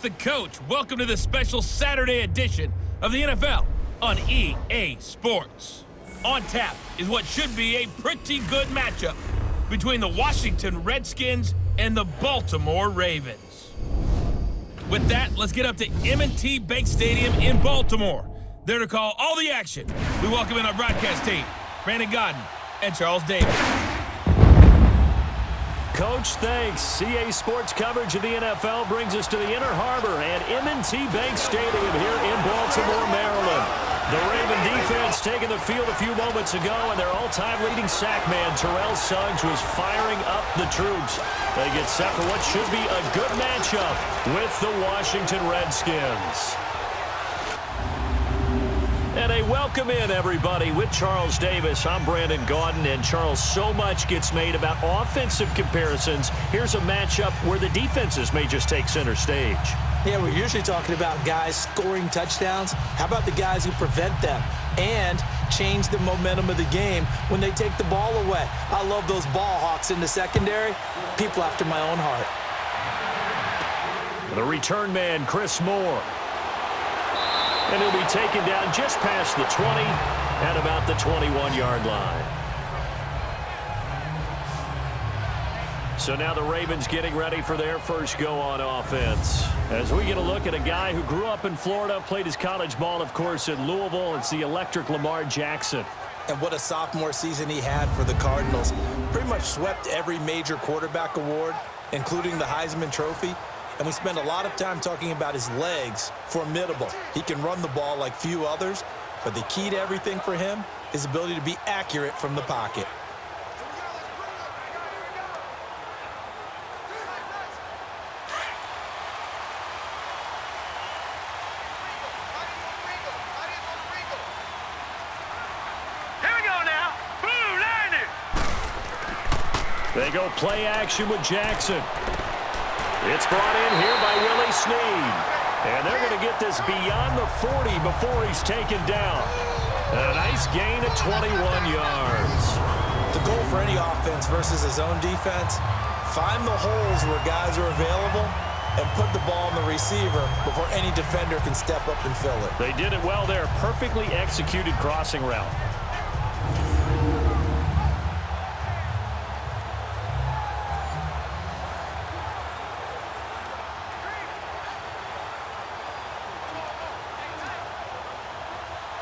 The coach, welcome to the special Saturday edition of the NFL on EA Sports. On tap is what should be a pretty good matchup between the Washington Redskins and the Baltimore Ravens. With that, let's get up to M&T Bank Stadium in Baltimore. There to call all the action, we welcome in our broadcast team, Brandon Godden and Charles Davis. Coach, thanks. CA Sports coverage of the NFL brings us to the Inner Harbor at M&T Bank Stadium here in Baltimore, Maryland. The Raven defense taking the field a few moments ago, and their all-time leading sack man, Terrell Suggs, was firing up the troops. They get set for what should be a good matchup with the Washington Redskins. And a welcome in, everybody, with Charles Davis. I'm Brandon Godden, and Charles, so much gets made about offensive comparisons. Here's a matchup where the defenses may just take center stage. Yeah, we're usually talking about guys scoring touchdowns. How about the guys who prevent them and change the momentum of the game when they take the ball away? I love those ball hawks in the secondary. People after my own heart. The return man, Chris Moore. And he'll be taken down just past the 20 at about the 21-yard line. So now the Ravens getting ready for their first go on offense. As we get a look at a guy who grew up in Florida, played his college ball, of course, in Louisville. It's the electric Lamar Jackson. And what a sophomore season he had for the Cardinals. Pretty much swept every major quarterback award, including the Heisman Trophy. And we spend a lot of time talking about his legs. Formidable. He can run the ball like few others, but the key to everything for him is ability to be accurate from the pocket. Here we go now. Boom, They go play action with Jackson. It's brought in here by Willie Snead. And they're going to get this beyond the 40 before he's taken down. A nice gain of 21 yards. The goal for any offense versus his own defense, find the holes where guys are available and put the ball on the receiver before any defender can step up and fill it. They did it well there. Perfectly executed crossing route.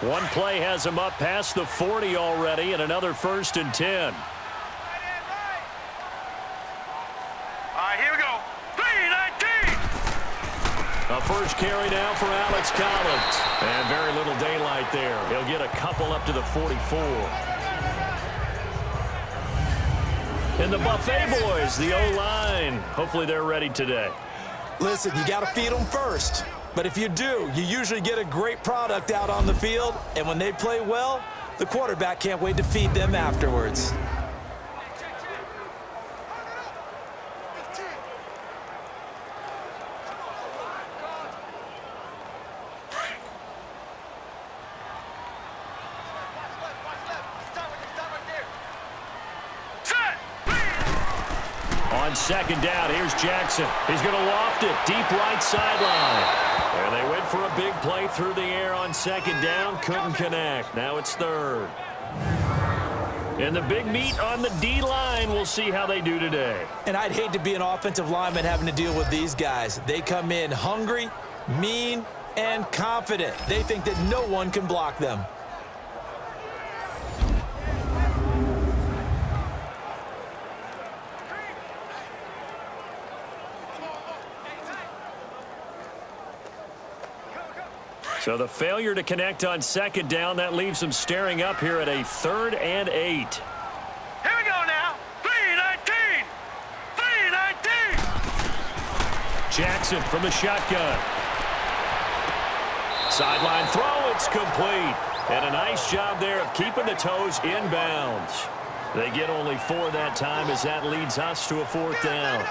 One play has him up past the 40 already, and another 1st and 10. All right, here we go. 3-19. A first carry now for Alex Collins. And very little daylight there. He'll get a couple up to the 44. And the Buffet boys, the O-line. Hopefully they're ready today. Listen, you got to feed them first. But if you do, you usually get a great product out on the field. And when they play well, the quarterback can't wait to feed them afterwards. On second down, here's Jackson. He's going to loft it deep right sideline. And they went for a big play through the air on second down. Couldn't connect. Now it's 3rd. And the big meat on the D-line. We'll see how they do today. And I'd hate to be an offensive lineman having to deal with these guys. They come in hungry, mean, and confident. They think that no one can block them. So the failure to connect on second down, that leaves them staring up here at a 3rd and 8. Here we go now. 3-19. 3-19. Jackson from the shotgun. Sideline throw, it's complete. And a nice job there of keeping the toes in bounds. They get only 4 that time as that leads us to a 4th down.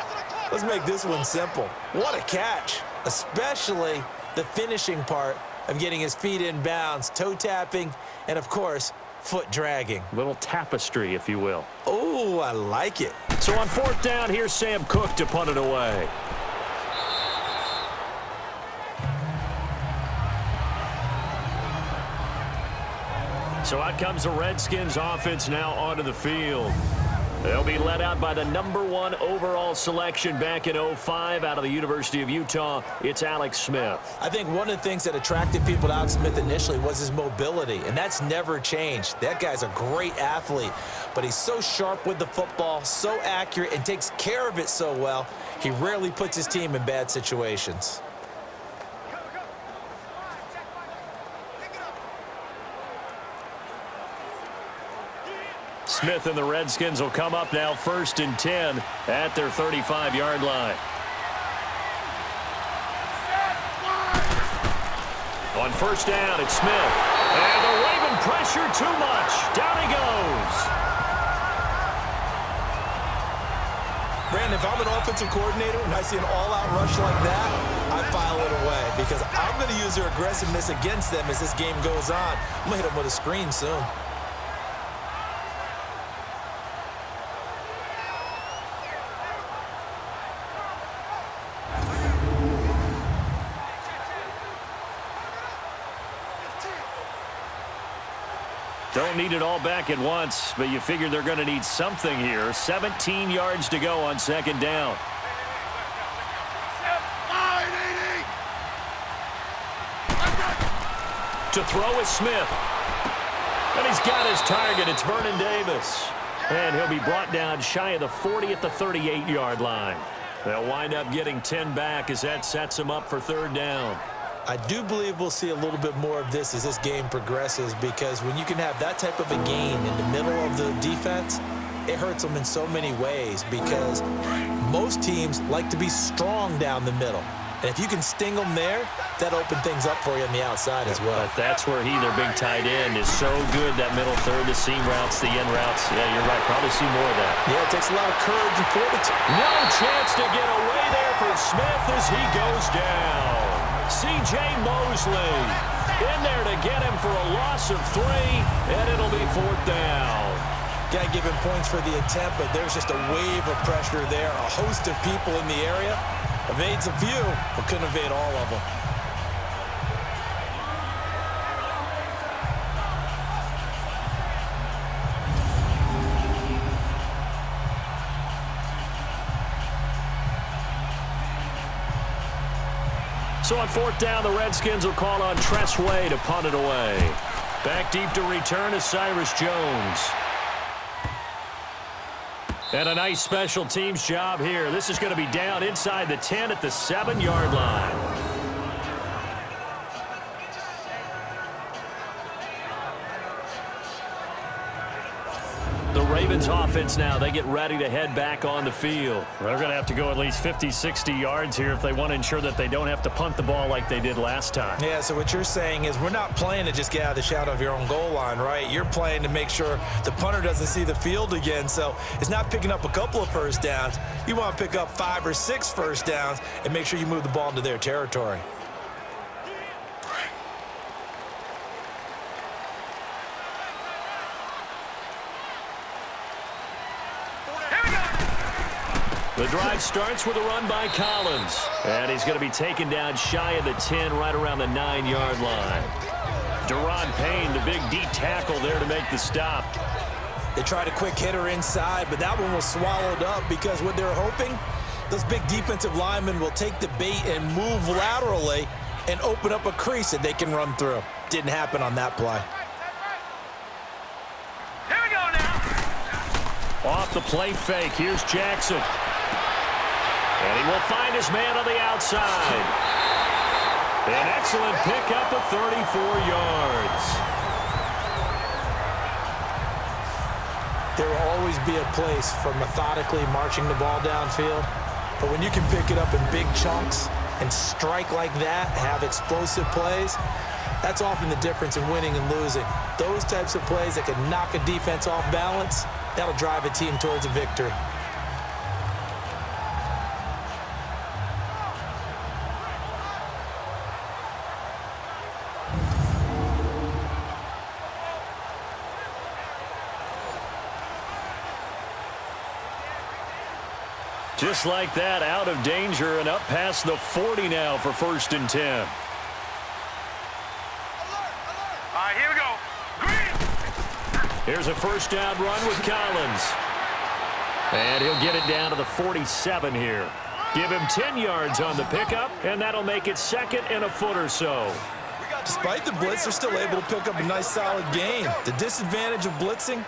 Let's make this one simple. What a catch, especially the finishing part of getting his feet in bounds, toe tapping, and of course, foot dragging. Little tapestry, if you will. Oh, I like it. So on 4th down, here's Sam Cook to punt it away. So out comes the Redskins offense now onto the field. They'll be led out by the #1 overall selection back in 2005 out of the University of Utah. It's Alex Smith. I think one of the things that attracted people to Alex Smith initially was his mobility, and that's never changed. That guy's a great athlete, but he's so sharp with the football, so accurate, and takes care of it so well, he rarely puts his team in bad situations. Smith and the Redskins will come up now 1st and 10 at their 35-yard line. On 1st down, it's Smith. And the Raven pressure too much. Down he goes. Brandon, if I'm an offensive coordinator and I see an all-out rush like that, I file it away because I'm going to use their aggressiveness against them as this game goes on. I'm going to hit them with a screen soon. Don't need it all back at once, but you figure they're going to need something here. 17 yards to go on 2nd down. To throw is Smith. And he's got his target. It's Vernon Davis. And he'll be brought down shy of the 40 at the 38-yard line. They'll wind up getting 10 back as that sets them up for 3rd down. I do believe we'll see a little bit more of this as this game progresses because when you can have that type of a gain in the middle of the defense, it hurts them in so many ways because most teams like to be strong down the middle. And if you can sting them there, that opens things up for you on the outside as well. But that's where their big tight end, is so good, that middle third, the seam routes, the end routes. Yeah, you're right. Probably see more of that. Yeah, it takes a lot of courage and fortitude. No chance to get away there for Smith as he goes down. C.J. Mosley in there to get him for a loss of 3, and it'll be 4th down. Got to give him points for the attempt, but there's just a wave of pressure there. A host of people in the area. Evades a few, but couldn't evade all of them. So on 4th down, the Redskins will call on Tress Way to punt it away. Back deep to return is Cyrus Jones. And a nice special teams job here. This is going to be down inside the 10 at the 7-yard line. The Ravens offense now, they get ready to head back on the field. They're going to have to go at least 50, 60 yards here if they want to ensure that they don't have to punt the ball like they did last time. Yeah, so what you're saying is we're not playing to just get out of the shadow of your own goal line, right? You're playing to make sure the punter doesn't see the field again. So it's not picking up a couple of first downs. You want to pick up 5 or 6 first downs and make sure you move the ball into their territory. The drive starts with a run by Collins. And he's going to be taken down shy of the 10, right around the 9-yard line. Deron Payne, the big D tackle there to make the stop. They tried a quick hitter inside, but that one was swallowed up because what they're hoping, those big defensive linemen will take the bait and move laterally and open up a crease that they can run through. Didn't happen on that play. Here we go now. Off the play fake, here's Jackson. And he will find his man on the outside. An excellent pickup of 34 yards. There will always be a place for methodically marching the ball downfield. But when you can pick it up in big chunks and strike like that, have explosive plays, that's often the difference in winning and losing. Those types of plays that can knock a defense off balance, that'll drive a team towards a victory. Just like that, out of danger and up past the 40 now for 1st and 10. All right, here we go. Green. Here's a first down run with Collins. And he'll get it down to the 47 here. Give him 10 yards on the pickup, and that'll make it second and a foot or so. Despite the blitz, they're still able to pick up a nice, solid gain. The disadvantage of blitzing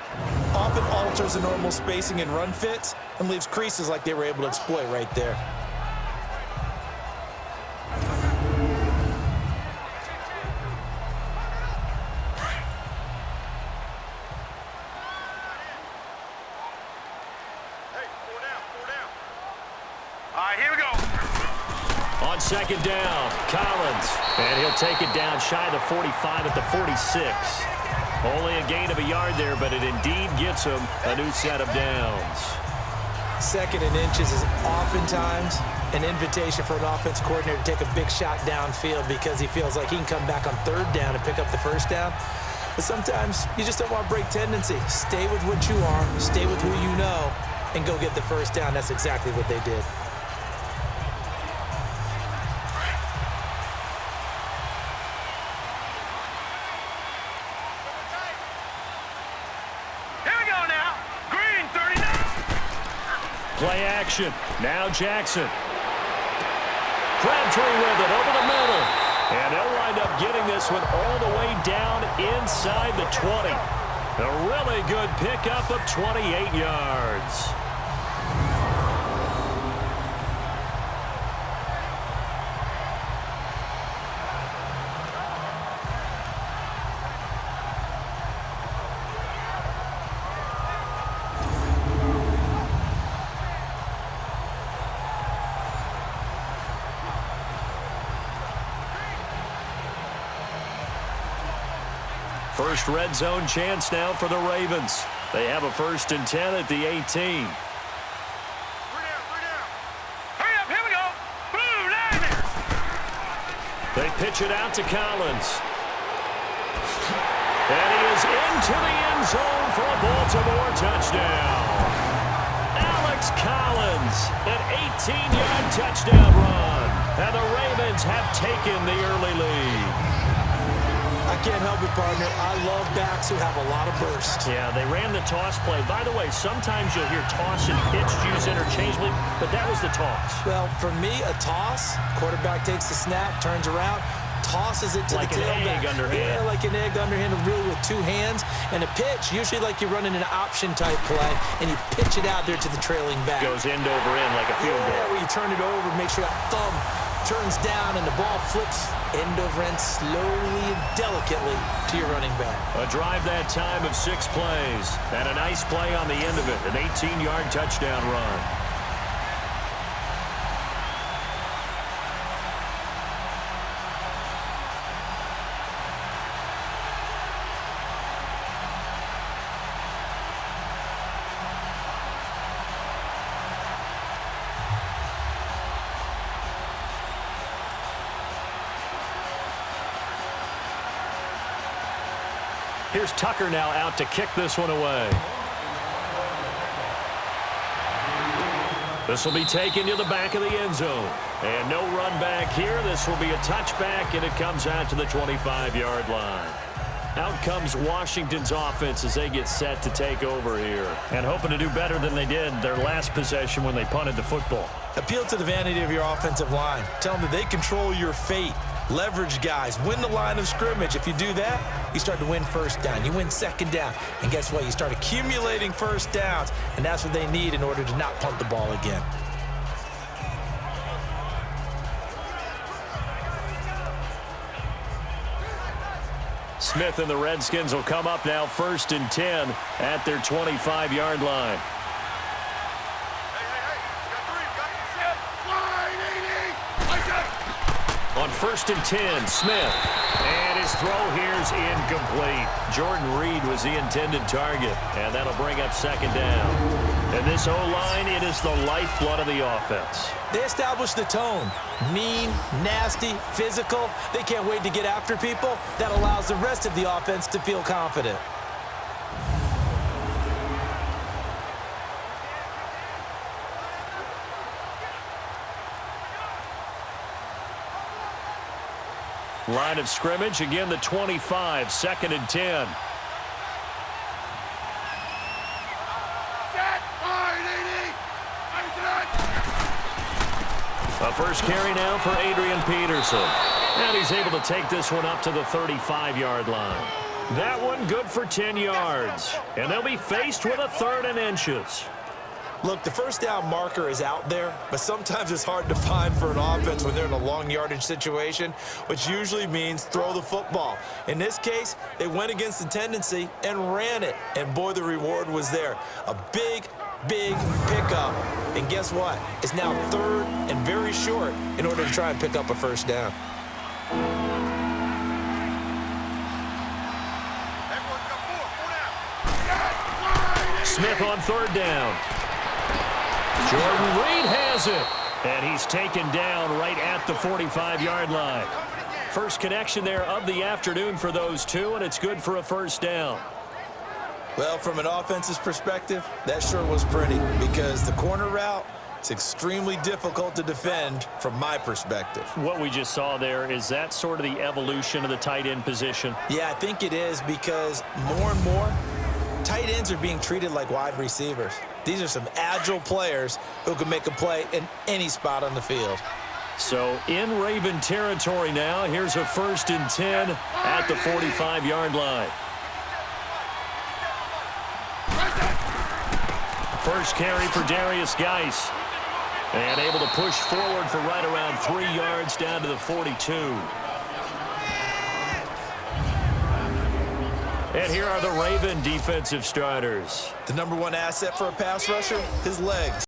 often alters the normal spacing and run fits and leaves creases like they were able to exploit right there. Here we go. On second down, Collins. And he'll take it down shy of the 45 at the 46. Only a gain of a yard there, but it indeed gets him a new set of downs. Second and inches is oftentimes an invitation for an offense coordinator to take a big shot downfield because he feels like he can come back on third down and pick up the first down. But sometimes you just don't want to break tendency. Stay with what you are, stay with who you know, and go get the first down. That's exactly what they did. Play action. Now Jackson. Crabtree with it over the middle. And they'll wind up getting this one all the way down inside the 20. A really good pickup of 28 yards. First red zone chance now for the Ravens. They have a 1st and 10 at the 18. 3 down. Hurry up, here we go. Boom, down there. They pitch it out to Collins. And he is into the end zone for a Baltimore touchdown. Alex Collins, an 18-yard touchdown run. And the Ravens have taken the early lead. I can't help it, partner. I love backs who have a lot of burst. Yeah, they ran the toss play. By the way, sometimes you'll hear toss and pitch used interchangeably, but that was the toss. Well, for me, a toss, quarterback takes the snap, turns around, tosses it to like the tailback. Like an egg underhand. Yeah, like an egg underhand, really with 2 hands. And a pitch, usually like you're running an option-type play, and you pitch it out there to the trailing back. Goes end over end like a field goal. Yeah, where you turn it over, make sure that thumb turns down and the ball flips end over end slowly and delicately to your running back. A drive that time of 6 plays. And a nice play on the end of it. An 18-yard touchdown run. Here's Tucker now out to kick this one away. This will be taken to the back of the end zone. And no run back here. This will be a touchback, and it comes out to the 25-yard line. Out comes Washington's offense as they get set to take over here. And hoping to do better than they did their last possession when they punted the football. Appeal to the vanity of your offensive line. Tell them that they control your fate. Leverage guys. Win the line of scrimmage. If you do that, you start to win first down. You win second down. And guess what? You start accumulating first downs. And that's what they need in order to not punt the ball again. Smith and the Redskins will come up now 1st and 10 at their 25-yard line. On 1st and 10, Smith. And his throw here's incomplete. Jordan Reed was the intended target. And that'll bring up 2nd down. And this O-line, it is the lifeblood of the offense. They establish the tone. Mean, nasty, physical. They can't wait to get after people. That allows the rest of the offense to feel confident. Line of scrimmage, again the 25, 2nd and 10. First carry now for Adrian Peterson. And he's able to take this one up to the 35-yard line. That one good for 10 yards. And they'll be faced with a 3rd and inches. Look, the first down marker is out there, but sometimes it's hard to find for an offense when they're in a long yardage situation, which usually means throw the football. In this case, they went against the tendency and ran it. And boy, the reward was there. A big pickup. And guess what? It's now 3rd and very short in order to try and pick up a first down. Smith on 3rd down. Jordan Reed has it. And he's taken down right at the 45-yard line. First connection there of the afternoon for those two, and it's good for a first down. Well, from an offensive perspective, that sure was pretty because the corner route is extremely difficult to defend from my perspective. What we just saw there, is that sort of the evolution of the tight end position? Yeah, I think it is because more and more, tight ends are being treated like wide receivers. These are some agile players who can make a play in any spot on the field. So in Raven territory now, here's a 1st and 10 at the 45-yard line. First carry for Darius Geis. And able to push forward for right around 3 yards down to the 42. And here are the Raven defensive starters. The #1 asset for a pass rusher, his legs.